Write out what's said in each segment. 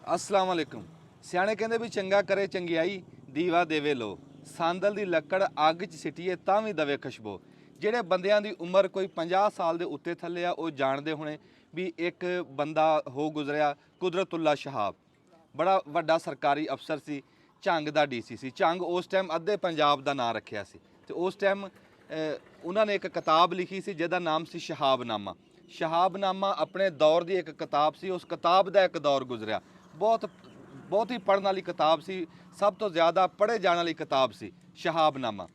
अस्सलाम वालेकुम। सियाणे कहंदे भी चंगा करे चंगियाई दीवा देवे लो, सांदल दी लक्कड़ अग च सिटिए तां भी दवे खुशबू। ਜਿਹੜੇ ਬੰਦਿਆਂ ਦੀ ਉਮਰ ਕੋਈ 50 ਸਾਲ ਦੇ ਉੱਤੇ ਥੱਲੇ ਆ ਉਹ ਜਾਣਦੇ ਹੋਣੇ ਵੀ ਇੱਕ ਬੰਦਾ ਹੋ ਗੁਜ਼ਰਿਆ ਕੁਦਰਤੁੱਲਾ ਸ਼ਹਾਬ। ਬੜਾ ਵੱਡਾ ਸਰਕਾਰੀ ਅਫਸਰ ਸੀ, ਝੰਗ ਦਾ ਡੀਸੀ ਸੀ। ਝੰਗ ਉਸ ਟਾਈਮ ਅੱਧੇ ਪੰਜਾਬ ਦਾ ਨਾਂ ਰੱਖਿਆ ਸੀ ਤੇ ਉਸ ਟਾਈਮ ਉਹਨਾਂ ਨੇ ਇੱਕ ਕਿਤਾਬ ਲਿਖੀ ਸੀ ਜਿਹਦਾ ਨਾਮ ਸੀ ਸ਼ਹਾਬਨਾਮਾ। ਸ਼ਹਾਬਨਾਮਾ ਆਪਣੇ ਦੌਰ ਦੀ ਇੱਕ ਕਿਤਾਬ ਸੀ। ਉਸ ਕਿਤਾਬ ਦਾ ਇੱਕ ਦੌਰ ਗੁਜ਼ਰਿਆ, ਬਹੁਤ ਹੀ ਪੜ੍ਹਨ ਵਾਲੀ ਕਿਤਾਬ ਸੀ, ਸਭ ਤੋਂ ਜ਼ਿਆਦਾ ਪੜ੍ਹੇ ਜਾਣ ਵਾਲੀ ਕਿਤਾਬ ਸੀ ਸ਼ਹਾਬਨਾਮਾ।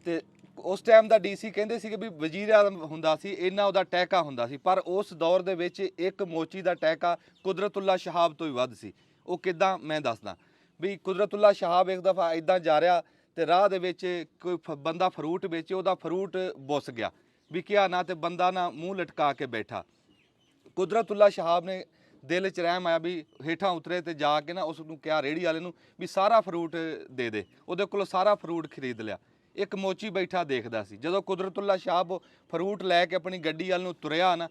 ਤੇ ਉਸ ਟਾਈਮ ਦਾ ਡੀਸੀ ਕਹਿੰਦੇ ਸੀ ਕਿ ਵੀ ਵਜ਼ੀਰ ਆਜ਼ਮ ਹੁੰਦਾ ਸੀ, ਇੰਨਾ ਉਹਦਾ ਟਹਿਕਾ ਹੁੰਦਾ ਸੀ, ਪਰ ਉਸ ਦੌਰ ਦੇ ਵਿੱਚ ਇੱਕ ਮੋਚੀ ਦਾ ਟਹਿਕਾ ਕੁਦਰਤੁੱਲਾ ਸ਼ਹਾਬ ਤੋਂ ਵੀ ਵੱਧ ਸੀ। ਉਹ ਕਿੱਦਾਂ ਮੈਂ ਦੱਸਦਾ ਵੀ ਕੁਦਰਤੁੱਲਾ ਸ਼ਹਾਬ ਇੱਕ ਦਫਾ ਇੱਦਾਂ ਜਾ ਰਿਹਾ ਤੇ ਰਾਹ ਦੇ ਵਿੱਚ ਕੋਈ ਬੰਦਾ ਫਰੂਟ ਵੇਚੇ, ਉਹਦਾ ਫਰੂਟ ਬੁੱਸ ਗਿਆ, ਵਿਕਿਆ ਨਾ ਤੇ ਬੰਦਾ ਨਾ ਮੂੰਹ ਲਟਕਾ ਕੇ ਬੈਠਾ। ਕੁਦਰਤੁੱਲਾ ਸ਼ਹਾਬ ਨੇ ਦਿਲ 'ਚ ਰਹਿਮ ਆਇਆ ਵੀ ਹੇਠਾਂ ਉਤਰੇ ਤੇ ਜਾ ਕੇ ਨਾ ਉਸ ਨੂੰ ਕਿਹਾ ਰੇਹੜੀ ਵਾਲੇ ਨੂੰ ਵੀ ਸਾਰਾ ਫਰੂਟ ਦੇ। ਉਹਦੇ ਕੋਲੋਂ ਸਾਰਾ ਫਰੂਟ ਖਰੀਦ ਲਿਆ। ਇੱਕ ਮੋਚੀ ਬੈਠਾ ਦੇਖਦਾ ਸੀ। ਜਦੋਂ ਕੁਦਰਤੁੱਲਾ ਸ਼ਹਾਬ ਫਰੂਟ ਲੈ ਕੇ ਆਪਣੀ ਗੱਡੀ ਵੱਲ ਨੂੰ ਤੁਰਿਆ ਨਾ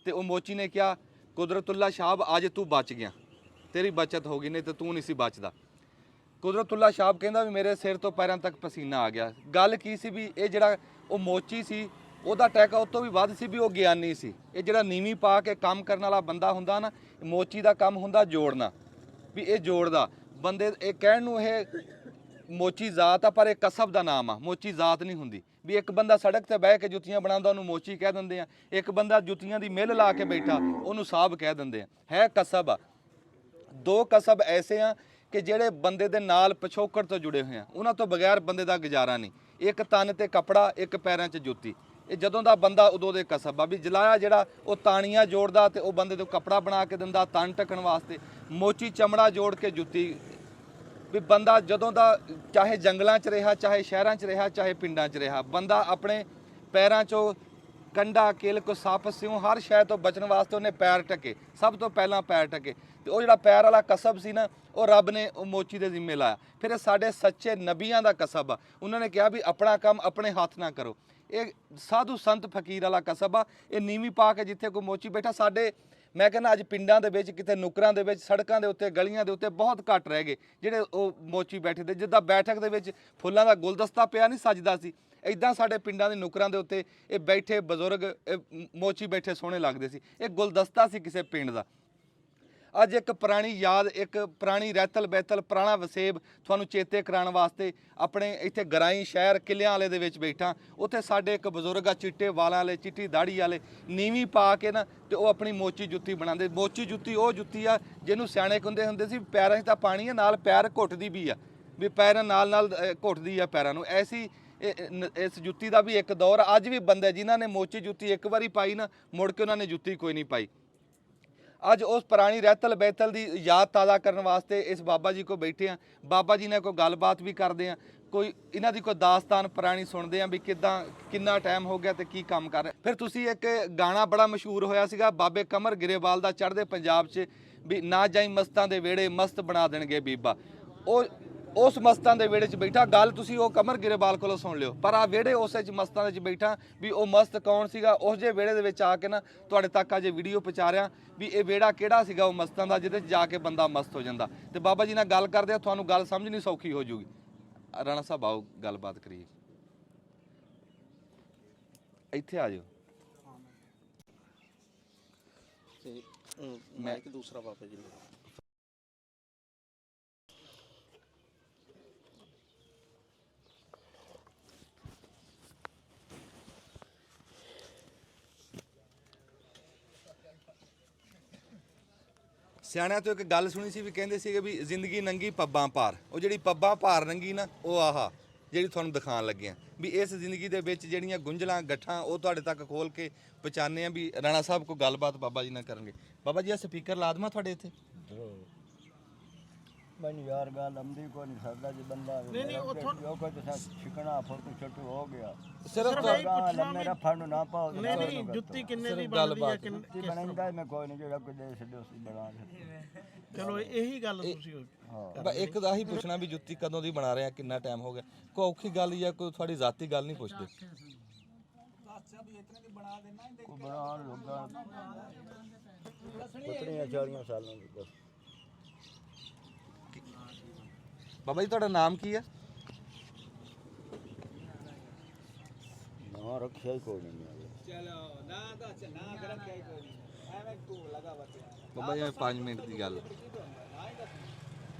ਤੇ ਉਹ ਮੋਚੀ ਨੇ ਕਿਹਾ, ਕੁਦਰਤੁੱਲਾ ਸ਼ਹਾਬ ਅੱਜ ਤੂੰ ਬਚ ਗਿਆ, ਤੇਰੀ ਬਚਤ ਹੋ ਗਈ, ਨਹੀਂ ਤੇ ਤੂੰ ਨਹੀਂ ਸੀ ਬਚਦਾ। ਕੁਦਰਤੁੱਲਾ ਸ਼ਹਾਬ ਕਹਿੰਦਾ ਵੀ ਮੇਰੇ ਸਿਰ ਤੋਂ ਪੈਰਾਂ ਤੱਕ ਪਸੀਨਾ ਆ ਗਿਆ। ਗੱਲ ਕੀ ਸੀ ਵੀ ਇਹ ਜਿਹੜਾ ਉਹ ਮੋਚੀ ਸੀ ਉਹਦਾ ਟੈਕਾ ਉਹ ਤੋਂ ਵੀ ਵੱਧ ਸੀ ਵੀ ਉਹ ਗਿਆਨੀ ਸੀ। ਇਹ ਜਿਹੜਾ ਨੀਵੀਂ ਪਾ ਕੇ ਕੰਮ ਕਰਨ ਵਾਲਾ ਬੰਦਾ ਹੁੰਦਾ ਨਾ, ਮੋਚੀ ਦਾ ਕੰਮ ਹੁੰਦਾ ਜੋੜਨਾ, ਵੀ ਇਹ ਜੋੜਦਾ ਬੰਦੇ। ਇਹ ਕਹਿਣ ਨੂੰ ਇਹ ਮੋਚੀ ਜ਼ਾਤ ਆ, ਪਰ ਇਹ ਕਸਬ ਦਾ ਨਾਮ ਆ, ਮੋਚੀ ਜ਼ਾਤ ਨਹੀਂ ਹੁੰਦੀ। ਵੀ ਇੱਕ ਬੰਦਾ ਸੜਕ ਤੇ ਬਹਿ ਕੇ ਜੁੱਤੀਆਂ ਬਣਾਉਂਦਾ ਉਹਨੂੰ ਮੋਚੀ ਕਹਿ ਦਿੰਦੇ ਆ, ਇੱਕ ਬੰਦਾ ਜੁੱਤੀਆਂ ਦੀ ਮਿੱਲ ਲਾ ਕੇ ਬੈਠਾ ਉਹਨੂੰ ਸਾਹਬ ਕਹਿ ਦਿੰਦੇ ਆ। ਹੈ ਕਸਬ ਆ। ਦੋ ਕਸਬ ਐਸੇ ਆ ਕਿ ਜਿਹੜੇ ਬੰਦੇ ਦੇ ਨਾਲ ਪਿਛੋਕੜ ਤੋਂ ਜੁੜੇ ਹੋਏ ਆ, ਉਹਨਾਂ ਤੋਂ ਬਗੈਰ ਬੰਦੇ ਦਾ ਗੁਜ਼ਾਰਾ ਨਹੀਂ। ਇੱਕ ਤਨ ਤੇ ਕੱਪੜਾ, ਇੱਕ ਪੈਰਾਂ 'ਚ ਜੁੱਤੀ। ਇਹ ਜਦੋਂ ਦਾ ਬੰਦਾ ਉਦੋਂ ਦੇ ਕਸਬ ਆ। ਵੀ ਜਲਾਇਆ ਜਿਹੜਾ ਉਹ ਤਾਣੀਆਂ ਜੋੜਦਾ ਤੇ ਉਹ ਬੰਦੇ ਤੋਂ ਕੱਪੜਾ ਬਣਾ ਕੇ ਦਿੰਦਾ ਤਨ ਢੱਕਣ ਵਾਸਤੇ, ਮੋਚੀ ਚਮੜਾ ਜੋੜ ਕੇ ਜੁੱਤੀ। ਵੀ ਬੰਦਾ ਜਦੋਂ ਦਾ ਚਾਹੇ ਜੰਗਲਾਂ 'ਚ ਰਿਹਾ, ਚਾਹੇ ਸ਼ਹਿਰਾਂ 'ਚ ਰਿਹਾ, ਚਾਹੇ ਪਿੰਡਾਂ 'ਚ ਰਿਹਾ, ਬੰਦਾ ਆਪਣੇ ਪੈਰਾਂ 'ਚੋਂ ਕੰਡਾ ਕਿਲ ਕੋ ਸੱਪ ਸਿਉਂ ਹਰ ਸ਼ੈ ਤੋਂ ਬਚਣ ਵਾਸਤੇ ਉਹਨੇ ਪੈਰ ਢੱਕੇ, ਸਭ ਤੋਂ ਪਹਿਲਾਂ ਪੈਰ ਢੱਕੇ। ਤੇ ਉਹ ਜਿਹੜਾ ਪੈਰ ਵਾਲਾ ਕਸਬ ਸੀ ਨਾ, ਉਹ ਰੱਬ ਨੇ ਉਹ ਮੋਚੀ ਦੇ ਜ਼ਿੰਮੇ ਲਾਇਆ। ਫਿਰ ਇਹ ਸਾਡੇ ਸੱਚੇ ਨਬੀਆਂ ਦਾ ਕਸਬ ਆ। ਉਹਨਾਂ ਨੇ ਕਿਹਾ ਵੀ ਆਪਣਾ ਕੰਮ ਆਪਣੇ ਹੱਥ ਨਾ ਕਰੋ। ਇਹ ਸਾਧੂ ਸੰਤ ਫਕੀਰ ਵਾਲਾ ਕਸਬ ਆ। ਇਹ ਨੀਵੀਂ ਪਾ ਕੇ ਜਿੱਥੇ ਕੋਈ ਮੋਚੀ ਬੈਠਾ, ਸਾਡੇ ਮੈਂ ਕਹਿੰਦਾ ਅੱਜ ਪਿੰਡਾਂ ਦੇ ਵਿੱਚ ਕਿਤੇ ਨੁੱਕਰਾਂ ਦੇ ਵਿੱਚ, ਸੜਕਾਂ ਦੇ ਉੱਤੇ, ਗਲੀਆਂ ਦੇ ਉੱਤੇ ਬਹੁਤ ਘੱਟ ਰਹਿ ਗਏ ਜਿਹੜੇ ਉਹ ਮੋਚੀ ਬੈਠੇ ਤੇ। ਜਿੱਦਾਂ ਬੈਠਕ ਦੇ ਵਿੱਚ ਫੁੱਲਾਂ ਦਾ ਗੁਲਦਸਤਾ ਪਿਆ ਨਹੀਂ ਸਜਦਾ ਸੀ, ਇੱਦਾਂ ਸਾਡੇ ਪਿੰਡਾਂ ਦੇ ਨੁੱਕਰਾਂ ਦੇ ਉੱਤੇ ਇਹ ਬੈਠੇ ਬਜ਼ੁਰਗ ਮੋਚੀ ਬੈਠੇ ਸੋਹਣੇ ਲੱਗਦੇ ਸੀ। ਇਹ ਗੁਲਦਸਤਾ ਸੀ ਕਿਸੇ ਪਿੰਡ ਦਾ। ਅੱਜ ਇੱਕ ਪੁਰਾਣੀ ਯਾਦ, ਇੱਕ ਪੁਰਾਣੀ ਰਹਿਤਲ ਬਹਿਤਲ, ਪੁਰਾਣਾ ਵਸੇਬ ਤੁਹਾਨੂੰ ਚੇਤੇ ਕਰਾਉਣ ਵਾਸਤੇ ਆਪਣੇ ਇੱਥੇ ਗਰਾਈ ਸ਼ਹਿਰ ਕਿਲਿਆਂ ਵਾਲੇ ਦੇ ਵਿੱਚ ਬੈਠਾ। ਉੱਥੇ ਸਾਡੇ ਇੱਕ ਬਜ਼ੁਰਗ ਆ, ਚਿੱਟੇ ਵਾਲਾਂ ਵਾਲੇ, ਚਿੱਟੀ ਦਾੜੀ ਵਾਲੇ, ਨੀਵੀਂ ਪਾ ਕੇ ਨਾ ਤੇ ਉਹ ਆਪਣੀ ਮੋਚੀ ਜੁੱਤੀ ਬਣਾਉਂਦੇ। ਮੋਚੀ ਜੁੱਤੀ ਉਹ ਜੁੱਤੀ ਆ ਜਿਹਨੂੰ ਸਿਆਣੇ ਕਹਿੰਦੇ ਹੁੰਦੇ ਸੀ ਪੈਰਾਂ 'ਚ ਤਾਂ ਪਾਣੀ ਆ, ਨਾਲ ਪੈਰ ਘੁੱਟਦੀ ਵੀ ਆ, ਵੀ ਪੈਰਾਂ ਨਾਲ ਘੁੱਟਦੀ ਆ ਪੈਰਾਂ ਨੂੰ। ਐਸੀ ਇਸ ਜੁੱਤੀ ਦਾ ਵੀ ਇੱਕ ਦੌਰ ਅੱਜ ਵੀ ਬੰਦੇ ਜਿਨ੍ਹਾਂ ਨੇ ਮੋਚੀ ਜੁੱਤੀ ਇੱਕ ਵਾਰੀ ਪਾਈ ਨਾ, ਮੁੜ ਕੇ ਉਹਨਾਂ ਨੇ ਜੁੱਤੀ ਕੋਈ ਨਹੀਂ ਪਾਈ। ਅੱਜ ਉਸ ਪੁਰਾਣੀ ਰਹਿਤਲ ਬਹਿਤਲ ਦੀ ਯਾਦ ਤਾਜ਼ਾ ਕਰਨ ਵਾਸਤੇ ਇਸ ਬਾਬਾ ਜੀ ਕੋਲ ਬੈਠੇ ਆ। ਬਾਬਾ ਜੀ ਨਾਲ ਕੋਈ ਗੱਲਬਾਤ ਵੀ ਕਰਦੇ ਆ, ਕੋਈ ਇਹਨਾਂ ਦੀ ਕੋਈ ਦਾਸਤਾਨ ਪੁਰਾਣੀ ਸੁਣਦੇ ਆ ਵੀ ਕਿੱਦਾਂ ਕਿੰਨਾ ਟਾਈਮ ਹੋ ਗਿਆ ਤੇ ਕੀ ਕੰਮ ਕਰ ਰਹੇ। ਫਿਰ ਤੁਸੀਂ ਇੱਕ ਗਾਣਾ ਬੜਾ ਮਸ਼ਹੂਰ ਹੋਇਆ ਸੀਗਾ ਬਾਬੇ ਕਮਰ ਗਿਰੇਵਾਲ ਦਾ, ਚੜ੍ਹਦੇ ਪੰਜਾਬ 'ਚ, ਵੀ ਨਾ ਜਾਈ ਮਸਤਾਂ ਦੇ ਵਿਹੜੇ ਮਸਤ ਬਣਾ ਦੇਣਗੇ ਬੀਬਾ। ਉਹ ਉਸ ਮਸਤਾਂ ਦੇ ਵਿਹੜੇ 'ਚ ਬੈਠਾ। ਗੱਲ ਤੁਸੀਂ ਉਹ ਕਮਰ ਗਿਰੇਵਾਲ ਕੋਲੋਂ ਸੁਣ ਲਿਓ, ਪਰ ਆ ਵਿਹੜੇ ਉਸੇ 'ਚ ਮਸਤਾਂ ਦੇ 'ਚ ਬੈਠਾ। ਵੀ ਉਹ ਮਸਤ ਕੌਣ ਸੀਗਾ, ਉਸ ਜਿਹੇ ਵਿਹੜੇ ਦੇ ਵਿੱਚ ਆ ਕੇ ਨਾ ਤੁਹਾਡੇ ਤੱਕ ਅਜੇ ਵੀਡੀਓ ਪਹੁੰਚਾ ਰਿਹਾ ਵੀ ਇਹ ਵਿਹੜਾ ਕਿਹੜਾ ਸੀਗਾ ਉਹ ਮਸਤਾਂ ਦਾ, ਜਿਹਦੇ 'ਚ ਜਾ ਕੇ ਬੰਦਾ ਮਸਤ ਹੋ ਜਾਂਦਾ। ਤੇ ਬਾਬਾ ਜੀ ਨਾਲ ਗੱਲ ਕਰਦੇ ਆ, ਤੁਹਾਨੂੰ ਗੱਲ ਸਮਝਣੀ ਸੌਖੀ ਹੋ ਜੂਗੀ। ਰਾਣਾ ਸਾਹਿਬ ਆਓ ਗੱਲਬਾਤ ਕਰੀਏ, ਇੱਥੇ ਆ ਜਾਓ। ਤੇ ਮੈਂ ਇੱਕ ਦੂਸਰਾ ਬਾਬਾ ਜੀ ਨੂੰ ਸਿਆਣਿਆਂ ਤੋਂ ਇੱਕ ਗੱਲ ਸੁਣੀ ਸੀ ਵੀ ਕਹਿੰਦੇ ਸੀਗੇ ਵੀ ਜ਼ਿੰਦਗੀ ਨੰਗੀ ਪੱਬਾਂ ਭਾਰ। ਉਹ ਜਿਹੜੀ ਪੱਬਾਂ ਭਾਰ ਨੰਗੀ ਨਾ, ਉਹ ਆਹਾ ਜਿਹੜੀ ਤੁਹਾਨੂੰ ਦਿਖਾਉਣ ਲੱਗੇ ਆ ਵੀ ਇਸ ਜ਼ਿੰਦਗੀ ਦੇ ਵਿੱਚ ਜਿਹੜੀਆਂ ਗੁੰਝਲਾਂ ਗੱਠਾਂ ਉਹ ਤੁਹਾਡੇ ਤੱਕ ਖੋਲ ਕੇ ਪਹੁੰਚਾਉਂਦੇ ਆ। ਵੀ ਰਾਣਾ ਸਾਹਿਬ ਕੋਈ ਗੱਲਬਾਤ ਬਾਬਾ ਜੀ ਨਾਲ ਕਰਨਗੇ। ਬਾਬਾ ਜੀ ਆ ਸਪੀਕਰ ਲਾ ਦੇਵਾਂ ਤੁਹਾਡੇ ਇੱਥੇ? ਮੈਨੂੰ ਯਾਰ ਗੱਲ ਆਉਂਦੀ ਕੋਈ ਨਹੀਂ ਸਕਦਾ ਜੇ ਬੰਦਾ ਨਹੀਂ ਉਹ ਕੋਈ ਤਾਂ ਛਿਕਣਾ ਫੋਟੋ ਛੋਟੂ ਹੋ ਗਿਆ। ਸਿਰਫ ਲੰਮੇ ਰਫਾ ਨੂੰ ਨਾ ਪਾਓ। ਨਹੀਂ ਜੁੱਤੀ ਕਿੰਨੇ ਦੀ ਬਣਦੀ ਹੈ, ਜੁੱਤੀ ਬਣਾਉਂਦਾ ਮੈਂ ਕੋਈ ਨਹੀਂ, ਜਿਹੜਾ ਕੋਈ ਦੇ ਛੱਡੋ ਸੀ ਬਣਾ ਦੇ। ਚਲੋ ਇਹੀ ਗੱਲ ਤੁਸੀਂ ਹਾਂ ਇੱਕ ਦਾ ਹੀ ਪੁੱਛਣਾ ਵੀ ਜੁੱਤੀ ਕਦੋਂ ਦੀ ਬਣਾ ਰਹੇ ਆ, ਕਿੰਨਾ ਟਾਈਮ ਹੋ ਗਿਆ। ਕੋਈ ਔਖੀ ਗੱਲ ਜਾਂ ਕੋਈ ਤੁਹਾਡੀ ਜ਼ਾਤੀ ਗੱਲ ਨਹੀਂ ਪੁੱਛਦੇ। ਕੋਈ ਬਣਾ ਲੋਗਾ 40 ਸਾਲਾਂ ਦੀ ਬਸ। ਬਾਬਾ ਜੀ ਤੁਹਾਡਾ ਨਾਮ ਕੀ ਹੈ? ਨਾ ਰੱਖਿਆ ਹੀ ਕੋਈ ਨਹੀਂ ਬਾਬਾ ਜੀ 5 ਮਿੰਟ ਦੀ ਗੱਲ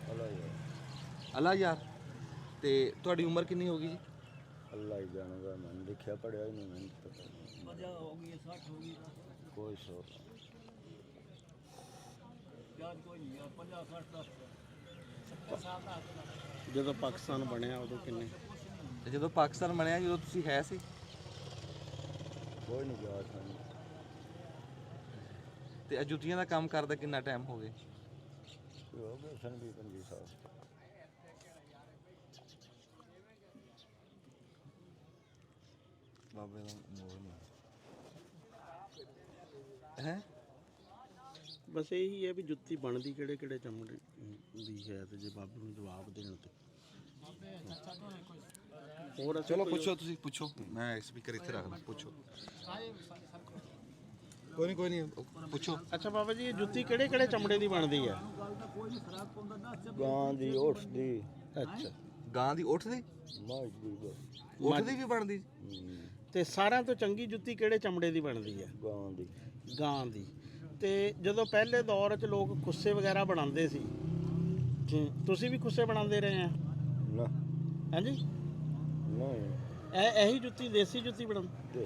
ਅੱਲਾ ਯਾਰ ਅੱਲਾ ਯਾਰ। ਤੇ ਤੁਹਾਡੀ ਉਮਰ ਕਿੰਨੀ ਹੋ ਗਈ ਜੀ? ਅੱਲਾ ਹੀ ਜਾਣਦਾ, ਮੈਂ ਲਿਖਿਆ ਪੜਿਆ ਹੀ ਨਹੀਂ, ਮੈਨੂੰ ਪਤਾ ਨਹੀਂ। ਮਜ਼ਾ ਹੋ ਗਈ 60 ਹੋ ਗਈ ਕੋਈ ਸੋ ਕੋਈ ਨਹੀਂ 50 60 ਜਦੋਂ ਪਾਕਿਸਤਾਨ ਬਣਿਆ ਉਦੋਂ ਕਿੰਨੇ? ਤੇ ਜਦੋਂ ਪਾਕਿਸਤਾਨ ਬਣਿਆ ਜਦੋਂ ਤੁਸੀਂ ਹੈ ਸੀ? ਕੋਈ ਨਹੀਂ ਗਿਆ ਸਾਨੂੰ। ਤੇ ਇਹ ਜੁੱਤੀਆਂ ਦਾ ਕੰਮ ਕਰਦਾ ਕਿੰਨਾ ਟਾਈਮ ਹੋ ਗਿਆ? ਹੋ ਗਏ ਸਨ 20-25 ਸਾਲ। ਬਾਬੇ ਦਾ ਮੋਹ ਹੈ। ਬਸ ਇਹੀ ਹੈ ਵੀ ਜੁੱਤੀ ਬਣਦੀ ਕਿਹੜੇ ਕਿਹੜੇ ਚਮੜੇ ਦੀ ਹੈ, ਤੇ ਜੇ ਬਾਬੇ ਨੂੰ ਜਵਾਬ ਦੇਣ ਤੇ ਹੋਰ ਚਲੋ ਪੁੱਛੋ, ਤੁਸੀਂ ਪੁੱਛੋ, ਮੈਂ ਸਪੀਕਰ ਇੱਥੇ ਰੱਖ ਲਾਂ, ਪੁੱਛੋ। ਕੋਈ ਨਹੀਂ ਪੁੱਛੋ। ਅੱਛਾ ਬਾਬਾ ਜੀ, ਇਹ ਜੁੱਤੀ ਕਿਹੜੇ ਕਿਹੜੇ ਚਮੜੇ ਦੀ ਬਣਦੀ ਹੈ? ਗਾਂ ਦੀ, ਓਠ ਦੀ, ਅੱਛਾ, ਗਾਂ ਦੀ ਓਠ ਦੀ? ਮੱਝ ਦੀ, ਓਠ ਦੀ ਵੀ ਬਣਦੀ? ਤੇ ਸਾਰਿਆਂ ਤੋਂ ਚੰਗੀ ਜੁੱਤੀ ਕਿਹੜੇ ਚਮੜੇ ਦੀ ਬਣਦੀ ਹੈ? ਗਾਂ ਦੀ। ਗਾਂ ਦੀ। ਤੇ ਜਦੋਂ ਪਹਿਲੇ ਦੌਰ 'ਚ ਲੋਕ ਖੁੱਸੇ ਵਗੈਰਾ ਬਣਾਉਂਦੇ ਸੀ, ਤੁਸੀਂ ਵੀ ਖੁੱਸੇ ਬਣਾਉਂਦੇ ਰਹੇ ਆ? ਨਾ ਹਾਂਜੀ, ਨਹੀਂ ਇਹੀ ਜੁੱਤੀ ਦੇਸੀ ਜੁੱਤੀ ਬਣਾਉਂਦੇ?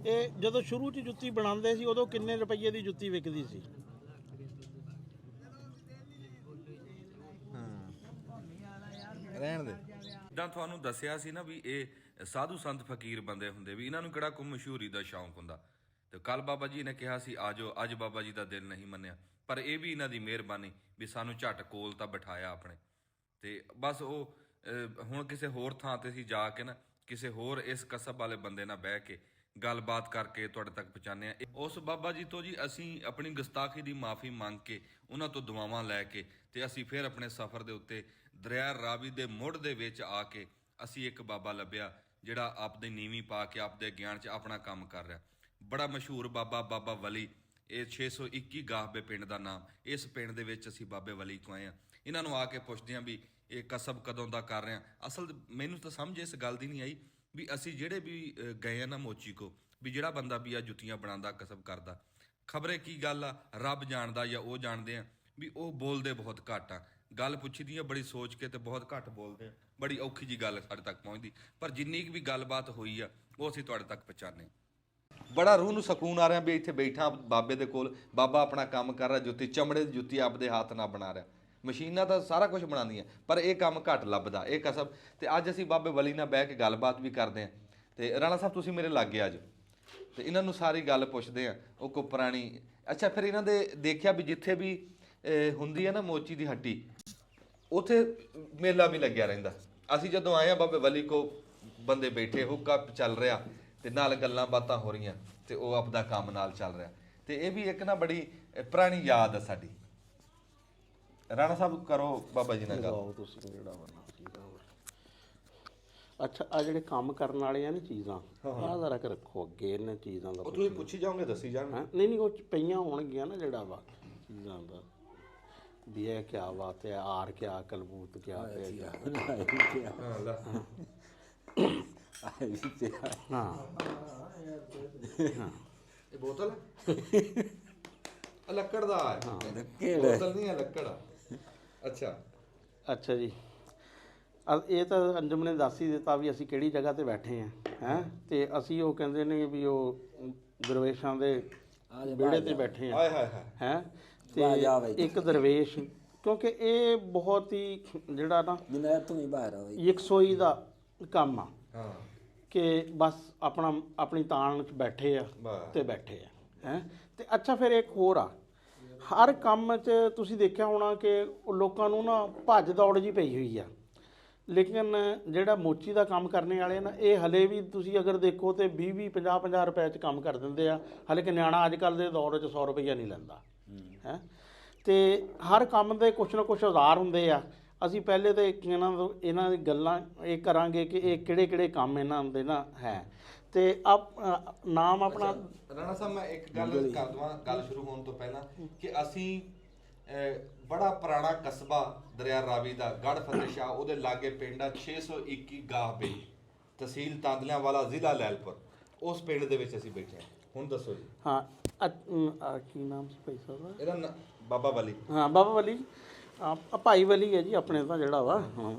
ਇਹ ਜਦੋਂ ਸ਼ੁਰੂ 'ਚ ਜੁੱਤੀ ਬਣਾਉਂਦੇ ਸੀ ਉਦੋਂ ਕਿੰਨੇ ਰੁਪਏ ਦੀ ਜੁੱਤੀ ਵਿਕਦੀ ਸੀ? ਰਹਿਣ ਦੇ। ਜਿੱਦਾਂ ਤੁਹਾਨੂੰ ਦੱਸਿਆ ਸੀ ਨਾ ਵੀ ਇਹ ਸਾਧੂ ਸੰਤ ਫਕੀਰ ਬੰਦੇ ਹੁੰਦੇ, ਵੀ ਇਹਨਾਂ ਨੂੰ ਕਿਹੜਾ ਕੋਈ ਮਸ਼ਹੂਰੀ ਦਾ ਸ਼ੌਂਕ ਹੁੰਦਾ। ਤੇ ਕੱਲ ਬਾਬਾ ਜੀ ਨੇ ਕਿਹਾ ਸੀ ਆਜੋ, ਅੱਜ ਬਾਬਾ ਜੀ ਦਾ ਦਿਲ ਨਹੀਂ ਮੰਨਿਆ, ਪਰ ਇਹ ਵੀ ਇਹਨਾਂ ਦੀ ਮਿਹਰਬਾਨੀ ਵੀ ਸਾਨੂੰ ਝੱਟ ਕੋਲ ਤਾਂ ਬਿਠਾਇਆ ਆਪਣੇ। ਤੇ ਬਸ ਉਹ ਹੁਣ ਕਿਸੇ ਹੋਰ ਥਾਂ ਤੇ ਅਸੀਂ ਜਾ ਕੇ ਨਾ ਕਿਸੇ ਹੋਰ ਇਸ ਕਸਬ ਵਾਲੇ ਬੰਦੇ ਨਾਲ ਬਹਿ ਕੇ ਗੱਲਬਾਤ ਕਰਕੇ ਤੁਹਾਡੇ ਤੱਕ ਪਹੁੰਚਾਉਂਦੇ ਹਾਂ। ਉਸ ਬਾਬਾ ਜੀ ਤੋਂ ਜੀ ਅਸੀਂ ਆਪਣੀ ਗੁਸਤਾਖੀ ਦੀ ਮਾਫੀ ਮੰਗ ਕੇ ਉਹਨਾਂ ਤੋਂ ਦੁਆਵਾਂ ਲੈ ਕੇ ਤੇ ਅਸੀਂ ਫਿਰ ਆਪਣੇ ਸਫ਼ਰ ਦੇ ਉੱਤੇ ਦਰਿਆ ਰਾਵੀ ਦੇ ਮੁੱਢ ਦੇ ਵਿੱਚ ਆ ਕੇ ਅਸੀਂ ਇੱਕ ਬਾਬਾ ਲੱਭਿਆ ਜਿਹੜਾ ਆਪਦੀ ਨੀਵੀਂ ਪਾ ਕੇ ਆਪਦੇ ਗਿਆਨ 'ਚ ਆਪਣਾ ਕੰਮ ਕਰ ਰਿਹਾ। ਬੜਾ ਮਸ਼ਹੂਰ ਬਾਬਾ, ਬਾਬਾ ਵਲੀ। ਇਹ 621 ਗਾਹਬੇ ਪਿੰਡ ਦਾ ਨਾਮ। ਇਸ ਪਿੰਡ ਦੇ ਵਿੱਚ ਅਸੀਂ ਬਾਬੇ ਵਲੀ ਤੋਂ ਆਏ ਹਾਂ। ਇਹਨਾਂ ਨੂੰ ਆ ਕੇ ਪੁੱਛਦੇ ਹਾਂ ਵੀ ਇਹ ਕਸਬ ਕਦੋਂ ਦਾ ਕਰ ਰਹੇ ਹਾਂ। ਅਸਲ ਮੈਨੂੰ ਤਾਂ ਸਮਝ ਇਸ ਗੱਲ ਦੀ ਨਹੀਂ ਆਈ ਵੀ ਅਸੀਂ ਜਿਹੜੇ ਵੀ ਗਏ ਆ ਨਾ ਮੋਚੀ ਕੋ, ਵੀ ਜਿਹੜਾ ਬੰਦਾ ਵੀ ਆ ਜੁੱਤੀਆਂ ਬਣਾਉਂਦਾ, ਕਸਬ ਕਰਦਾ, ਖਬਰੇ ਕੀ ਗੱਲ ਆ, ਰੱਬ ਜਾਣਦਾ ਜਾਂ ਉਹ ਜਾਣਦੇ ਆ ਵੀ ਉਹ ਬੋਲਦੇ ਬਹੁਤ ਘੱਟ ਆ। ਗੱਲ ਪੁੱਛੀ ਆ ਬੜੀ ਸੋਚ ਕੇ ਤੇ ਬਹੁਤ ਘੱਟ ਬੋਲਦੇ ਆ। ਬੜੀ ਔਖੀ ਜੀ ਗੱਲ ਸਾਡੇ ਤੱਕ ਪਹੁੰਚਦੀ, ਪਰ ਜਿੰਨੀ ਕੁ ਵੀ ਗੱਲਬਾਤ ਹੋਈ ਆ ਉਹ ਅਸੀਂ ਤੁਹਾਡੇ ਤੱਕ ਪਹੁੰਚਾਉਂਦੇ। ਬੜਾ ਰੂਹ ਨੂੰ ਸਕੂਨ ਆ ਰਿਹਾ ਵੀ ਇੱਥੇ ਬੈਠਾ ਬਾਬੇ ਦੇ ਕੋਲ, ਬਾਬਾ ਆਪਣਾ ਕੰਮ ਕਰ ਰਿਹਾ, ਜੁੱਤੀ ਚਮੜੇ ਦੀ ਜੁੱਤੀ ਆਪਦੇ ਹੱਥ ਨਾਲ ਬਣਾ ਰਿਹਾ। ਮਸ਼ੀਨਾਂ ਤਾਂ ਸਾਰਾ ਕੁਝ ਬਣਾਉਂਦੀਆਂ, ਪਰ ਇਹ ਕੰਮ ਘੱਟ ਲੱਭਦਾ, ਇਹ ਕਸਬ। ਤੇ ਅੱਜ ਅਸੀਂ ਬਾਬੇ ਵਲੀ ਨਾਲ ਬਹਿ ਕੇ ਗੱਲਬਾਤ ਵੀ ਕਰਦੇ ਹਾਂ। ਤੇ ਰਾਣਾ ਸਾਹਿਬ ਤੁਸੀਂ ਮੇਰੇ ਲਾਗੇ ਅੱਜ, ਤੇ ਇਹਨਾਂ ਨੂੰ ਸਾਰੀ ਗੱਲ ਪੁੱਛਦੇ ਆ। ਉਹ ਕੋ ਪੁਰਾਣੀ, ਅੱਛਾ ਫਿਰ ਇਹਨਾਂ ਦੇ ਦੇਖਿਆ ਵੀ ਜਿੱਥੇ ਵੀ ਹੁੰਦੀ ਹੈ ਨਾ ਮੋਚੀ ਦੀ ਹੱਟੀ, ਉੱਥੇ ਮੇਲਾ ਵੀ ਲੱਗਿਆ ਰਹਿੰਦਾ। ਅਸੀਂ ਜਦੋਂ ਆਏ ਆ ਬਾਬੇ ਵਲੀ ਕੋ, ਬੰਦੇ ਬੈਠੇ, ਹੁੱਕਾ ਚੱਲ ਰਿਹਾ ਤੇ ਨਾਲ ਗੱਲਾਂ ਬਾਤਾਂ ਹੋ ਰਹੀਆਂ ਤੇ ਉਹ ਆਪਦਾ ਕੰਮ ਨਾਲ ਚੱਲ ਰਿਹਾ। ਤੇ ਇਹ ਵੀ ਇੱਕ ਨਾ ਬੜੀ ਪੁਰਾਣੀ ਯਾਦ ਆ ਸਾਡੀ। ਰਾਣਾ ਸਾਹਿਬ ਕਰੋ ਬਾਬਾ ਜੀ ਨਾਲ ਗੱਲ। ਤੁਸੀਂ ਜਿਹੜਾ ਬਣਨਾ ਸੀਗਾ। ਅੱਛਾ, ਆ ਜਿਹੜੇ ਕੰਮ ਕਰਨ ਵਾਲੇ ਆ ਨੇ ਚੀਜ਼ਾਂ, ਆਹ ਜ਼ਰਾ ਕਿ ਰੱਖੋ ਅੱਗੇ ਇਹਨਾਂ ਚੀਜ਼ਾਂ ਦਾ। ਉਹ ਤੁਸੀਂ ਪੁੱਛੀ ਜਾਓਗੇ, ਦੱਸੀ ਜਾਣਗੇ। ਨਹੀਂ ਨਹੀਂ, ਉਹ ਪਈਆਂ ਹੋਣਗੀਆਂ ਨਾ ਜਿਹੜਾ ਵਾ ਚੀਜ਼ਾਂ ਦਾ, ਵੀ ਇਹ ਕਿਆ ਬਾਤ ਹੈ, ਆਰ ਕਿਆ, ਕਲਬੂਤ ਕਿਆ, ਹਾਂ ਇਹ ਬੋਤਲ ਲੱਕੜ ਦਾ ਹੈ, ਬੋਤਲ ਨਹੀਂ ਹੈ, ਲੱਕੜ ਆ। ਅੱਛਾ ਅੱਛਾ ਜੀ। ਇਹ ਤਾਂ ਅੰਜਮ ਨੇ ਦੱਸ ਹੀ ਦਿੱਤਾ ਵੀ ਅਸੀਂ ਕਿਹੜੀ ਜਗ੍ਹਾ ਤੇ ਬੈਠੇ ਹਾਂ, ਹੈਂ। ਤੇ ਅਸੀਂ ਉਹ ਕਹਿੰਦੇ ਨੇ ਵੀ ਉਹ ਦਰਵੇਸ਼ਾਂ ਦੇ ਵਿਹੜੇ ਤੇ ਬੈਠੇ ਹਾਂ, ਹੈਂ। ਤੇ ਇੱਕ ਦਰਵੇਸ਼, ਕਿਉਂਕਿ ਇਹ ਬਹੁਤ ਹੀ ਜਿਹੜਾ ਨਾ ਯਕਸੋਈ ਦਾ ਕੰਮ ਆ ਕਿ ਬਸ ਆਪਣੀ ਤਾਣ 'ਚ ਬੈਠੇ ਆ ਤੇ ਬੈਠੇ ਆ, ਹੈਂ। ਤੇ ਅੱਛਾ ਫਿਰ ਇੱਕ ਹੋਰ ਆ, ਹਰ ਕੰਮ 'ਚ ਤੁਸੀਂ ਦੇਖਿਆ ਹੋਣਾ ਕਿ ਲੋਕਾਂ ਨੂੰ ਨਾ ਭੱਜ ਦੌੜ ਜੀ ਪਈ ਹੋਈ ਆ। ਲੇਕਿਨ ਜਿਹੜਾ ਮੋਚੀ ਦਾ ਕੰਮ ਕਰਨੇ ਵਾਲੇ ਨਾ, ਇਹ ਹਲੇ ਵੀ ਤੁਸੀਂ ਅਗਰ ਦੇਖੋ ਤੇ 20-20, 50-50 ਰੁਪਏ 'ਚ ਕੰਮ ਕਰ ਦਿੰਦੇ ਆ। ਹਲੇ ਕਿ ਨਿਆਣਾ ਅੱਜ ਕੱਲ੍ਹ ਦੇ ਦੌਰ 'ਚ 100 ਰੁਪਈਆ ਨਹੀਂ ਲੈਂਦਾ, ਹੈਂ। ਤੇ ਹਰ ਕੰਮ ਦੇ ਕੁਛ ਨਾ ਕੁਛ ਔਜ਼ਾਰ ਹੁੰਦੇ ਆ। ਅਸੀਂ ਪਹਿਲੇ ਤਾਂ ਇਹਨਾਂ ਦੀ ਗੱਲਾਂ ਇਹ ਕਰਾਂਗੇ ਕਿ ਇਹ ਕਿਹੜੇ ਕਿਹੜੇ ਕੰਮ ਇਹਨਾਂ ਦੇ ਨਾ ਹੈ। ਤੇ ਨਾਮ ਆਪਣਾ ਰਾਣਾ ਸਾਹਿਬ, ਮੈਂ ਇੱਕ ਗੱਲ ਕਰ ਦਵਾਂ ਗੱਲ ਸ਼ੁਰੂ ਹੋਣ ਤੋਂ ਪਹਿਲਾਂ, ਕਿ ਅਸੀਂ ਬੜਾ ਪੁਰਾਣਾ ਕਸਬਾ ਦਰਿਆ ਰਾਵੀ ਦਾ ਗੜ੍ਹ ਫਤਿਹ ਸ਼ਾਹ, ਉਹਦੇ ਲਾਗੇ ਪਿੰਡ ਆ 621 ਗਾਹਬੇ, ਤਹਿਸੀਲ ਤਾਂਦਲਿਆਂਵਾਲਾ, ਜ਼ਿਲ੍ਹਾ ਲੈਲਪੁਰ। ਉਸ ਪਿੰਡ ਦੇ ਵਿੱਚ ਅਸੀਂ ਬੈਠੇ ਹਾਂ। ਹੁਣ ਦੱਸੋ ਜੀ। ਹਾਂ ਕੀ ਨਾਮ ਸੀ ਭਾਈ ਸਾਹਿਬ ਦਾ? ਇਹਦਾ ਬਾਬਾ ਵਲੀ। ਹਾਂ ਬਾਬਾ ਵਲੀ, ਭਾਈ ਵਲੀ ਹੈ ਜੀ ਆਪਣੇ ਤਾਂ ਜਿਹੜਾ ਵਾ। ਹਾਂ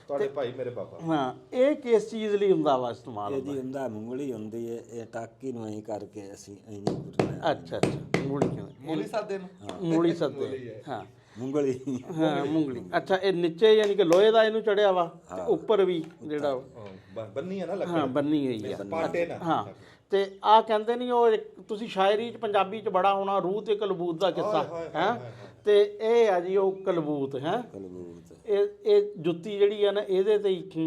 ਤੁਹਾਡੇ ਭਾਈ ਮੇਰੇ ਬਾਬਾ। ਹਾਂ ਇਹ ਕਿਸ ਚੀਜ਼ ਲਈ ਹੁੰਦਾ ਵਾ ਇਸਤੇਮਾਲ? ਇਹ ਜੀ ਹੁੰਦਾ ਮੂੰਗਲੀ ਹੁੰਦੀ ਹੈ, ਇਹ ਟਾਕੀ ਨੂੰ ਐਂ ਕਰਕੇ ਅਸੀਂ ਐਂ ਕੁੱਟਣਾ। ਅੱਛਾ ਅੱਛਾ ਮੂਲੀ ਮੂਲੀ ਸਾਦੇ ਨੂੰ ਮੂਲੀ ਸੱਦੇ। ਹਾਂ ਮੂੰਗਲੀ। ਹਾਂ ਮੂੰਗਲੀ। ਅੱਛਾ ਇਹ ਨੀਚੇ ਯਾਨੀ ਕਿ ਲੋਹੇ ਦਾ ਇਹਨੂੰ ਚੜਿਆ ਵਾ ਤੇ ਉੱਪਰ ਵੀ ਜਿਹੜਾ ਬੰਨੀ ਹੈ ਨਾ ਲੱਕੜ। ਹਾਂ ਬੰਨੀ ਹੋਈ ਆ। ਪਾਟੇ ਨਾ। ਹਾਂ ਤੇ ਆ ਕਹਿੰਦੇ ਨਹੀਂ ਉਹ ਤੁਸੀਂ ਸ਼ਾਇਰੀ ਚ ਪੰਜਾਬੀ ਚ ਬੜਾ ਹੋਣਾ, ਰੂਹ ਤੇ ਕਲਬੂਤ ਦਾ ਕਿੱਸਾ ਹੈ। ਤੇ ਇਹ ਆ ਜੀ ਉਹ ਕਲਬੂਤ ਹੈ। ਕਲਬੂਤ ਇਹ ਜੁੱਤੀ ਜਿਹੜੀ ਆ ਨਾ ਇਹਦੇ ਤੇ ਹੀ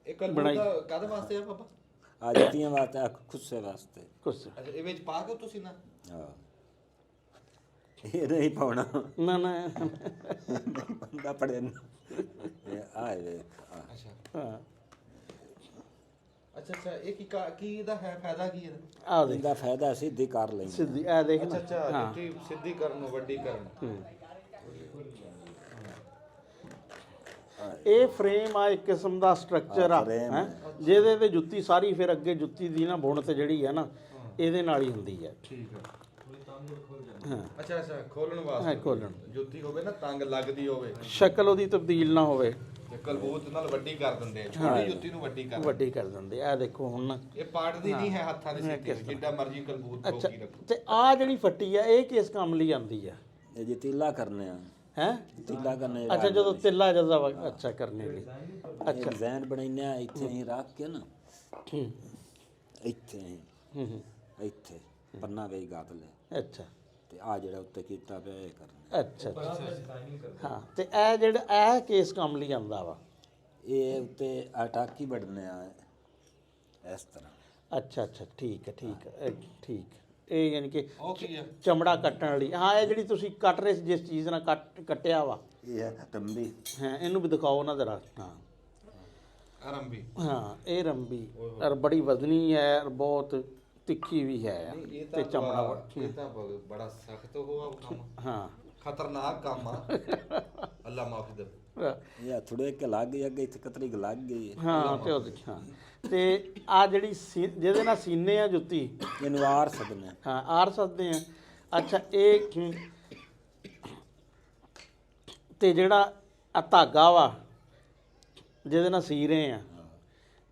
ਇਹ ਕਲਬੂਤ ਕਾਹਦੇ ਵਾਸਤੇ ਆ ਬਾਬਾ? ਆ ਜੁੱਤੀਆਂ ਵਾਸਤੇ, ਖੁੱਸੇ ਵਾਸਤੇ। ਕੁਛ ਅੱਛਾ ਇਹ ਵਿੱਚ ਪਾ ਕੇ ਤੁਸੀਂ ਨਾ। ਹਾਂ ਇਹ ਨਹੀਂ ਪਾਉਣਾ ਨਾ ਨਾ। ਬੰਦਾ ਪੜੇ ਆ ਵੇਖ। ਅੱਛਾ ਹਾਂ ਅੱਛਾ ਇਹ ਕੀ ਇਹਦਾ ਹੈ ਫਾਇਦਾ ਕੀ ਇਹਦਾ? ਆ ਦੇਖ ਇਹਦਾ ਫਾਇਦਾ ਸਿੱਧੀ ਕਰ ਲੈਂਦੇ। ਸਿੱਧੀ ਆ ਦੇਖ ਨਾ। ਅੱਛਾ ਜੁੱਤੀ ਸਿੱਧੀ ਕਰਨ ਨੂੰ, ਵੱਡੀ ਕਰਨ ਨੂੰ। ਇਹ ਫਰੇਮ ਆ ਇੱਕ ਕਿਸਮ ਦਾ ਸਟਰਕਚਰ ਆ ਹੈ, ਜਿਹਦੇ ਤੇ ਜੁੱਤੀ ਸਾਰੀ ਫਿਰ ਅੱਗੇ ਜੁੱਤੀ ਦੀ ਨਾ ਬੁਣ ਤੇ ਜਿਹੜੀ ਹੈ ਨਾ ਇਹਦੇ ਨਾਲ ਹੀ ਹੁੰਦੀ ਹੈ। ਠੀਕ ਹੈ। ਹਾਂ ਅੱਛਾ ਖੋਲਣ ਵਾਸਤੇ। ਖੋਲਣ ਜੁੱਤੀ ਹੋਵੇ ਨਾ ਤੰਗ ਲੱਗਦੀ ਹੋਵੇ, ਸ਼ਕਲ ਉਹਦੀ ਤਬਦੀਲ ਨਾ ਹੋਵੇ, ਤੇ ਕਲਬੂਤ ਨਾਲ ਵੱਡੀ ਕਰ ਦਿੰਦੇ ਆ। ਛੋਟੀ ਜੁੱਤੀ ਨੂੰ ਵੱਡੀ ਕਰ ਦਿੰਦੇ ਆ। ਦੇਖੋ ਹੁਣ ਨਾ ਇਹ ਪਾਟਦੀ ਨਹੀਂ ਹੈ ਹੱਥਾਂ ਦੇ ਸਿੱਧੀ, ਜਿੱਡਾ ਮਰਜ਼ੀ ਕਲਬੂਤ ਠੋਕੀ ਰੱਖੋ। ਤੇ ਆ ਜਿਹੜੀ ਫੱਟੀ ਆ ਇਹ ਕਿਸ ਕੰਮ ਲਈ ਆਉਂਦੀ ਆ? ਇਹ ਜੀ ਤੀਲਾ ਕਰਨੇ ਆ। ਹੈ ਤੀਲਾ ਕਰਨੇ। ਅੱਛਾ ਜਦੋਂ ਤਿੱਲਾ ਜਜ਼ਾ ਅੱਛਾ ਕਰਨੇ ਲਈ। ਅੱਛਾ ਡਿਜ਼ਾਈਨ ਬਣਾਈਨੇ ਆ ਇੱਥੇ ਹੀ ਰੱਖ ਕੇ ਨਾ, ਇੱਥੇ ਇੱਥੇ ਪੰਨਾ ਵੇ ਗਾਦ ਲੈ। ਅੱਛਾ ਤੇ ਆ ਜਿਹੜਾ ਉੱਤੇ ਕੀਤਾ ਪਿਆ ਇਹ ਕਰਨਾ। ਅੱਛਾ ਹਾਂ ਤੇ ਇਹ ਜਿਹੜਾ ਇਹ ਕਿਸ ਕੰਮ ਲਈ ਆਉਂਦਾ ਵਾ? ਇਹ ਉੱਤੇ ਆ ਟਾਕੀ ਵੱਢਨੇ ਆ ਇਸ ਤਰ੍ਹਾਂ। ਅੱਛਾ ਠੀਕ ਹੈ ਠੀਕ। ਇਹ ਯਾਨੀ ਕਿ ਉਹ ਕੀ ਹੈ? ਚਮੜਾ ਕੱਟਣ ਲਈ। ਹਾਂ ਇਹ ਜਿਹੜੀ ਤੁਸੀਂ ਕੱਟ ਰਹੇ ਸੀ ਜਿਸ ਚੀਜ਼ ਨਾਲ ਕੱਟਿਆ ਵਾ, ਇਹ ਹੈ ਰੰਬੀ। ਹਾਂ ਇਹਨੂੰ ਵੀ ਦਿਖਾਓ ਨਾ ਜ਼ਰਾ। ਹਾਂ ਰੰਬੀ। ਹਾਂ ਇਹ ਰੰਬੀ ਔਰ ਬੜੀ ਵਜ਼ਨੀ ਹੈ ਔਰ ਬਹੁਤ ਤਿੱਖੀ ਵੀ ਹੈ ਤੇ ਚਮੜਾ ਇਹ ਤਾਂ ਬੜਾ ਸਖਤ ਹੋਆ ਕੰਮ। ਹਾਂ ਖਤਰਨਾਕ ਕੰਮ ਆ। ਅੱਲਾ ਮਾਫੀ ਦੇ। ਇਹ ਥੋੜੇ ਕਿ ਲੱਗ ਗਈ ਅੱਗੇ ਇੱਥੇ ਕਤਰੀ ਲੱਗ ਗਈ। ਹਾਂ ਤੇ ਉਹ ਦੇਖਾਂ ਤੇ ਆ ਜਿਹੜੀ ਜਿਹਦੇ ਨਾਲ ਸੀਨੇ ਆ ਜੁੱਤੀ, ਇਹਨੂੰ ਆਰ ਸਦਨੇ। ਹਾਂ ਆਰ ਸੱਦਦੇ ਆ। ਅੱਛਾ ਇਹ ਤੇ ਜਿਹੜਾ ਆ ਧਾਗਾ ਵਾ ਜਿਹਦੇ ਨਾਲ ਸੀ ਰਹੇ ਆ,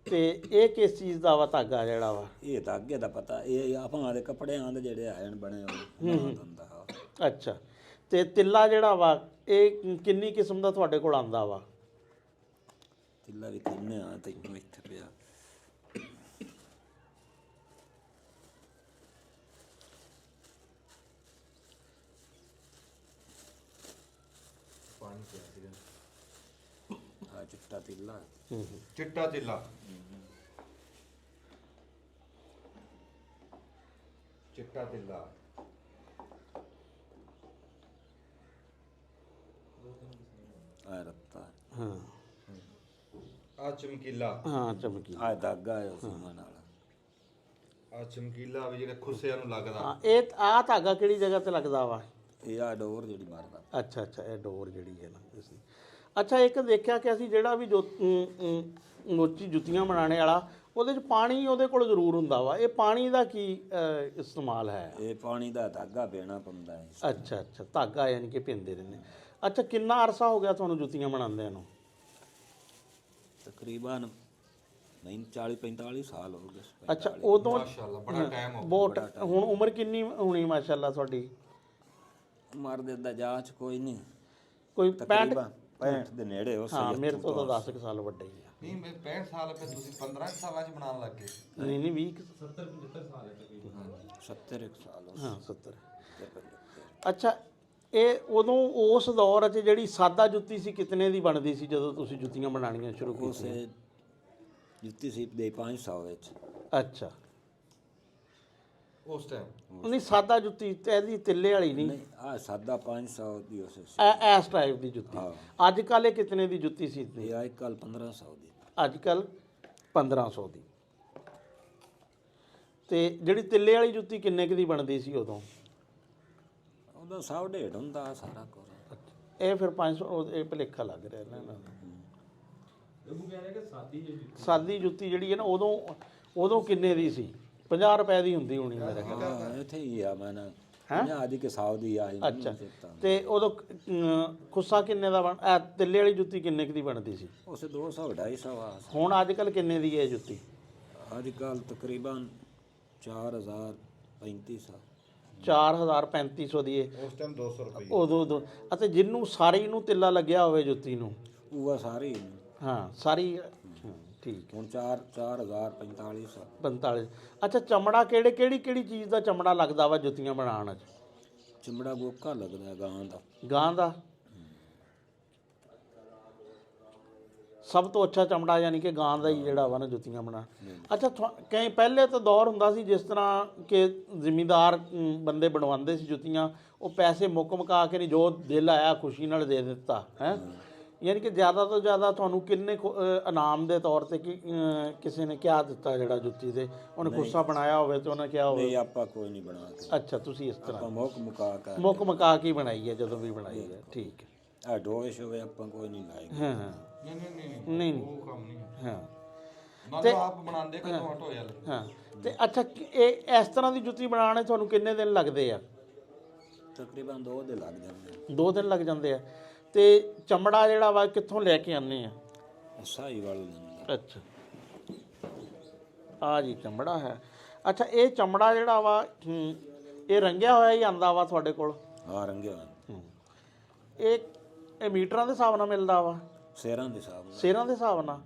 ਤੇ ਇਹ ਕਿਸ ਚੀਜ਼ ਦਾ ਵਾ ਧਾਗਾ ਜਿਹੜਾ ਵਾ? ਇਹ ਤਾਂ ਅੱਗੇ ਦਾ ਪਤਾ, ਇਹ ਆਪਾਂ ਦੇ ਕੱਪੜਿਆਂ ਦੇ ਜਿਹੜੇ ਆਇਣ ਬਣੇ ਹੋਏ ਹੁੰਦਾ। ਅੱਛਾ ਤੇ ਤਿੱਲਾ ਜਿਹੜਾ ਵਾ ਇਹ ਕਿੰਨੀ ਕਿਸਮ ਦਾ ਤੁਹਾਡੇ ਕੋਲ ਆਂਦਾ ਵਾ? ਤਿੱਲਾ ਵੀ ਕਿੰਨੇ ਆ ਤੈਨੂੰ ਇੱਥੇ ਪਿਆ। ਪਾਣੀ ਪਿਆ ਸੀਗਾ। ਆ ਚਿੱਟਾ ਤਿੱਲਾ। ਚਿੱਟਾ ਤਿੱਲਾ। ਚਿੱਟਾ ਤਿੱਲਾ। ਆ ਰੱਤਾ। ਹਾਂ ਆ ਚਮਕੀਲਾ। ਹਾਂ ਚਮਕੀ। ਆ ਦਾਗਾ ਹੈ ਉਸ ਨਾਲ। ਆ ਚਮਕੀਲਾ ਵੀ ਜਿਹੜੇ ਖੁੱਸਿਆਂ ਨੂੰ ਲੱਗਦਾ। ਹਾਂ ਇਹ ਆ ਧਾਗਾ ਕਿਹੜੀ ਜਗ੍ਹਾ ਤੇ ਲੱਗਦਾ ਵਾ? ਇਹ ਆ ਡੋਰ ਜਿਹੜੀ ਮਾਰਦਾ। ਅੱਛਾ ਇਹ ਡੋਰ ਜਿਹੜੀ ਹੈ ਨਾ ਇਸ ਦੀ। ਅੱਛਾ ਇੱਕ ਦੇਖਿਆ ਕਿ ਅਸੀਂ ਜਿਹੜਾ ਵੀ ਮੋਚੀ ਜੁੱਤੀਆਂ ਬਣਾਉਣੇ ਵਾਲਾ ਉਹਦੇ 'ਚ ਪਾਣੀ ਉਹਦੇ ਕੋਲ ਜ਼ਰੂਰ ਹੁੰਦਾ ਵਾ। ਇਹ ਪਾਣੀ ਦਾ ਕੀ ਇਸਤੇਮਾਲ ਹੈ? ਇਹ ਪਾਣੀ ਦਾ ਧਾਗਾ ਪੀਣਾ ਪੈਂਦਾ ਹੈ। ਅੱਛਾ ਧਾਗਾ ਯਾਨੀ ਕਿ ਪੀਂਦੇ ਰਹਿੰਦੇ। ਅੱਛਾ ਕਿੰਨਾ ਅਰਸਾ ਹੋ ਗਿਆ ਤੁਹਾਨੂੰ ਜੁੱਤੀਆਂ ਬਣਾਉਂਦਿਆਂ ਨੂੰ? ਤਕਰੀਬਨ 40-45 ਸਾਲ ਹੋ ਗਏ। ਅੱਛਾ ਉਦੋਂ ਮਾਸ਼ਾਅੱਲਾ ਬੜਾ ਟਾਈਮ ਹੋ ਗਿਆ। ਬਹੁਤ। ਹੁਣ ਉਮਰ ਕਿੰਨੀ ਹੋਣੀ ਮਾਸ਼ਾਅੱਲਾ ਤੁਹਾਡੀ? ਉਮਰ ਦੇ ਦਾ ਜਾਂਚ ਕੋਈ ਨਹੀਂ, ਕੋਈ 65? 65 ਦੇ ਨੇੜੇ ਹੋ। ਹਾਂ ਮੇਰੇ ਤੋਂ ਤਾਂ 10 ਸਾਲ ਵੱਡੇ ਹੀ ਆ। ਨਹੀਂ ਮੈਂ 65 ਸਾਲ ਫਿਰ ਤੁਸੀਂ 15 ਸਾਲਾਂ 'ਚ ਬਣਾਉਣ ਲੱਗ ਗਏ। ਨਹੀਂ 20 70 ਸਾਲ ਹੋ। ਹਾਂ 70। ਅੱਛਾ ਇਹ ਉਦੋਂ ਉਸ ਦੌਰ 'ਚ ਜਿਹੜੀ ਸਾਦਾ ਜੁੱਤੀ ਸੀ ਕਿਤਨੇ ਦੀ ਬਣਦੀ ਸੀ ਜਦੋਂ ਤੁਸੀਂ ਜੁੱਤੀਆਂ ਬਣਾਉਣੀਆਂ ਸ਼ੁਰੂ ਕੀਤੀਆਂ? ਜੁੱਤੀ ਸੀ ਦੇ 500 ਵਿੱਚ। ਅੱਛਾ ਉਸ ਟਾਈਮ ਨਹੀਂ ਸਾਦਾ ਜੁੱਤੀ ਤੇ ਇਹਦੀ ਤਿੱਲੇ ਵਾਲੀ ਨਹੀਂ, ਆ ਸਾਦਾ 500 ਦੀ ਉਸ ਇਸ ਟਾਈਪ ਦੀ ਜੁੱਤੀ। ਅੱਜ ਕੱਲ੍ਹ ਇਹ ਕਿਤਨੇ ਦੀ ਜੁੱਤੀ ਸੀ? ਇਹ ਅੱਜ ਕੱਲ 1500 ਦੀ। ਅੱਜ ਕੱਲ੍ਹ 1500 ਦੀ। ਤੇ ਜਿਹੜੀ ਤਿੱਲੇ ਵਾਲੀ ਜੁੱਤੀ ਕਿੰਨੇ ਕੁ ਦੀ ਬਣਦੀ ਸੀ ਉਦੋਂ? ਉਹਦਾ ਸਭ ਢੇਡ ਹੁੰਦਾ ਸਾਰਾ ਕੁਝ। ਇਹ ਫਿਰ 500 ਇਹ ਭੁਲੇਖਾ ਲੱਗ ਰਿਹਾ ਇਹਨਾਂ ਨੂੰ। ਸਾਦੀ ਜੁੱਤੀ ਜਿਹੜੀ ਹੈ ਨਾ ਉਦੋਂ ਕਿੰਨੇ ਦੀ ਸੀ? 50 ਰੁਪਏ ਦੀ ਹੁੰਦੀ ਹੋਣੀ ਮੇਰੇ ਖਿਆਲ। ਹਾਂ ਇੱਥੇ ਹੀ ਆ ਮੈਂ ਨਾ ਆਦੀ ਕੇ 100 ਦੀ ਆਈ। ਅੱਛਾ ਤੇ ਉਦੋਂ ਖੁੱਸਾ ਕਿੰਨੇ ਦਾ ਤਿੱਲੇ ਵਾਲੀ ਜੁੱਤੀ ਕਿੰਨੇ ਕੁ ਦੀ ਬਣਦੀ ਸੀ? ਉਸੇ 200 250 ਆ। ਹੁਣ ਅੱਜ ਕੱਲ ਕਿੰਨੇ ਦੀ ਹੈ ਜੁੱਤੀ? ਅੱਜ ਕੱਲ ਤਕਰੀਬਨ 4000 3500। 4000 3500 ਦੀ ਹੈ ਉਸ ਟਾਈਮ 200 ਰੁਪਏ। ਉਦੋਂ ਅਤੇ ਜਿਹਨੂੰ ਸਾਰੀ ਨੂੰ ਤਿੱਲਾ ਲੱਗਿਆ ਹੋਵੇ ਜੁੱਤੀ ਨੂੰ ਉਹ ਸਾਰੀ ਹਾਂ ਸਾਰੀ ਠੀਕ ਹੁਣ 4000 4500 45। ਅੱਛਾ ਚਮੜਾ ਕਿਹੜੀ ਚੀਜ਼ ਦਾ ਚਮੜਾ ਲੱਗਦਾ ਵਾ ਜੁੱਤੀਆਂ ਬਣਾਉਣ 'ਚ? ਚਮੜਾ ਗੋਕਾ ਲੱਗਦਾ ਗਾਂ ਦਾ। ਗਾਂ ਦਾ ਸਭ ਤੋਂ ਅੱਛਾ ਚਮੜਾ ਯਾਨੀ ਕਿ ਗਾਂ ਦਾ ਹੀ ਜਿਹੜਾ ਵਾ ਨਾ ਜੁੱਤੀਆਂ ਬਣਾ। ਅੱਛਾ ਕਈ ਪਹਿਲੇ ਤਾਂ ਦੌਰ ਹੁੰਦਾ ਸੀ ਜਿਸ ਤਰ੍ਹਾਂ ਕਿ ਜ਼ਿਮੀਂਦਾਰ ਬੰਦੇ ਬਣਵਾਉਂਦੇ ਸੀ ਜੁੱਤੀਆਂ, ਉਹ ਪੈਸੇ ਮੁੱਕ ਮੁਕਾ ਕੇ ਨਹੀਂ ਜੋ ਦਿਲ ਆਇਆ ਖੁਸ਼ੀ ਨਾਲ ਦੇ ਦਿੱਤਾ ਹੈ। ਯਾਨੀ ਕਿ ਜ਼ਿਆਦਾ ਤੋਂ ਜ਼ਿਆਦਾ ਤੁਹਾਨੂੰ ਕਿੰਨੇ ਇਨਾਮ ਦੇ ਤੌਰ ਤੇ ਕਿਸੇ ਨੇ ਕਿਹਾ ਦਿੱਤਾ ਜਿਹੜਾ ਜੁੱਤੀ ਦੇ ਉਹਨੇ ਖੁੱਸਾ ਬਣਾਇਆ ਹੋਵੇ ਤੇ ਉਹਨੇ ਕਿਹਾ ਹੋਵੇ? ਨਹੀਂ ਆਪਾਂ ਕੋਈ ਨਹੀਂ ਬਣਾ ਕੇ। ਅੱਛਾ ਤੁਸੀਂ ਇਸ ਤਰ੍ਹਾਂ ਮੁੱਕ ਮੁਕਾ ਕੇ ਬਣਾਈ ਹੈ ਜਦੋਂ ਵੀ ਬਣਾਈ ਹੈ। ਠੀਕ ਹੈ। ਆ ਡੋਸ਼ ਹੋਵੇ ਆਪਾਂ ਕੋਈ ਨਹੀਂ ਲਾਏਗਾ। ਹਾਂ ਹਾਂ ਨਹੀਂ ਉਹ ਕੰਮ ਨਹੀਂ ਹਾਂ ਮਤਲਬ ਆਪ ਬਣਾਉਂਦੇ ਕਦੋਂ ਹਟੋ ਯਾਰ। ਹਾਂ ਤੇ ਅੱਛਾ ਇਹ ਇਸ ਤਰ੍ਹਾਂ ਦੀ ਜੁੱਤੀ ਬਣਾਉਣੇ ਤੁਹਾਨੂੰ ਕਿੰਨੇ ਦਿਨ ਲੱਗਦੇ ਆ? ਤਕਰੀਬਨ 2 ਦਿਨ ਲੱਗ ਜਾਂਦੇ। 2 ਦਿਨ ਲੱਗ ਜਾਂਦੇ ਆ। ਤੇ ਚਮੜਾ ਜਿਹੜਾ ਵਾ ਕਿੱਥੋਂ ਲੈ ਕੇ ਆਉਂਦੇ ਆ? ਸਾਈ ਵਾਲ ਲੈਂਦਾ। ਅੱਛਾ ਆ ਜੀ ਚਮੜਾ ਹੈ। ਅੱਛਾ ਇਹ ਚਮੜਾ ਜਿਹੜਾ ਵਾ ਇਹ ਰੰਗਿਆ ਹੋਇਆ ਹੀ ਆਂਦਾ ਵਾ ਤੁਹਾਡੇ ਕੋਲ? ਹਾਂ ਰੰਗਿਆ ਇਹ ਮੀਟਰਾਂ ਦੇ ਹਿਸਾਬ ਨਾਲ ਮਿਲਦਾ ਵਾ? ਸ਼ੇਰਾਂ ਦੇ ਹਿਸਾਬ ਨਾਲ। ਸ਼ੇਰਾਂ ਦੇ ਹਿਸਾਬ ਨਾਲ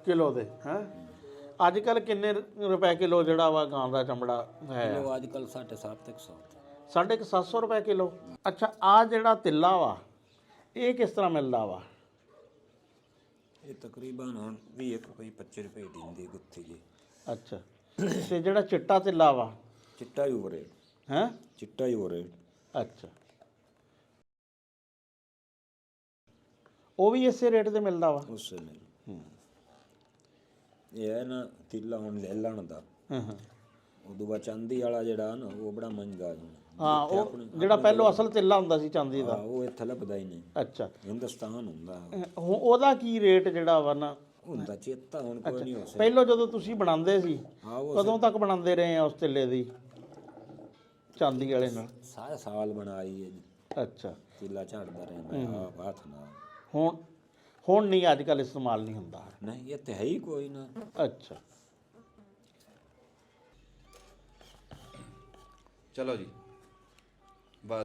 ਕਿਲੋ ਦੇ ਹੈ? ਅੱਜ ਕੱਲ ਕਿੰਨੇ ਰੁਪਏ ਕਿਲੋ ਜਿਹੜਾ ਵਾ ਗਾਂ ਦਾ ਚਮੜਾ ਹੈ? ਕਿਲੋ ਅੱਜ ਕੱਲ 750 750 ਰੁਪਏ ਕਿਲੋ। ਅੱਛਾ ਆ ਜਿਹੜਾ ਤਿੱਲਾ ਵਾ ਇਹ ਕਿਸ ਤਰ੍ਹਾਂ ਮਿਲਦਾ ਵਾ? ਇਹ ਤਕਰੀਬਨ ਹੁਣ 20 ਰੁਪਏ 25 ਰੁਪਏ ਦਿੰਦੀ ਗੁੱਥੀ ਜੀ। ਅੱਛਾ ਤੇ ਜਿਹੜਾ ਚਿੱਟਾ ਤਿੱਲਾ ਵਾ? ਚਿੱਟਾ ਹੀ ਹੋ ਰੇਟ ਹੈ? ਚਿੱਟਾ ਹੀ ਹੋ ਰੇਟ। ਅੱਛਾ ਉਹ ਵੀ ਇਸੇ ਰੇਟ ਤੇ ਮਿਲਦਾ ਵਾ? ਉਸੇ ਨੇ ਇਹ ਹੈ ਨਾ ਤਿੱਲਾ ਹੁਣ ਲੈ ਲੈਣ ਦਾ। ਹਾਂ ਹਾਂ ਉਦੋਂ ਬਾਅਦ ਚਾਂਦੀ ਵਾਲਾ ਜਿਹੜਾ ਨਾ ਉਹ ਬੜਾ ਮਹਿੰਗਾ ਹਾਂ ਉਹ ਜਿਹੜਾ ਪਹਿਲੋਂ ਅਸਲ ਤਿੱਲਾ ਹੁੰਦਾ ਸੀ ਚਾਂਦੀ ਦਾ ਉਹ ਇੱਥੇ ਲੱਭਦਾ ਹੀ ਨਹੀਂ। ਅੱਛਾ ਹਿੰਦੁਸਤਾਨ ਹੁੰਦਾ ਉਹਦਾ ਕੀ ਰੇਟ ਜਿਹੜਾ ਵਾ ਨਾ ਹੁੰਦਾ ਚੇਤਾ ਹੁਣ ਕੋਈ ਨਹੀਂ ਹੋ ਸਕਦਾ। ਪਹਿਲੋਂ ਜਦੋਂ ਤੁਸੀਂ ਬਣਾਉਂਦੇ ਸੀ ਕਦੋਂ ਤੱਕ ਬਣਾਉਂਦੇ ਰਹੇ ਆ ਉਸ ਤਿੱਲੇ ਦੀ ਚਾਂਦੀ ਵਾਲੇ ਨਾਲ? ਸਾਰਾ ਸਾਲ ਬਣਾਈ ਹੈ ਜੀ। ਅੱਛਾ ਤਿੱਲਾ ਝਾੜਦਾ ਰਹਿੰਦਾ ਆਪ ਹੱਥ ਨਾਲ। ਹੁਣ ਨਹੀਂ ਅੱਜ ਕੱਲ ਇਸਤੇਮਾਲ ਨਹੀਂ ਹੁੰਦਾ? ਨਹੀਂ ਇੱਥੇ ਹੈ ਹੀ ਕੋਈ ਨਾ। ਅੱਛਾ ਚਲੋ ਜੀ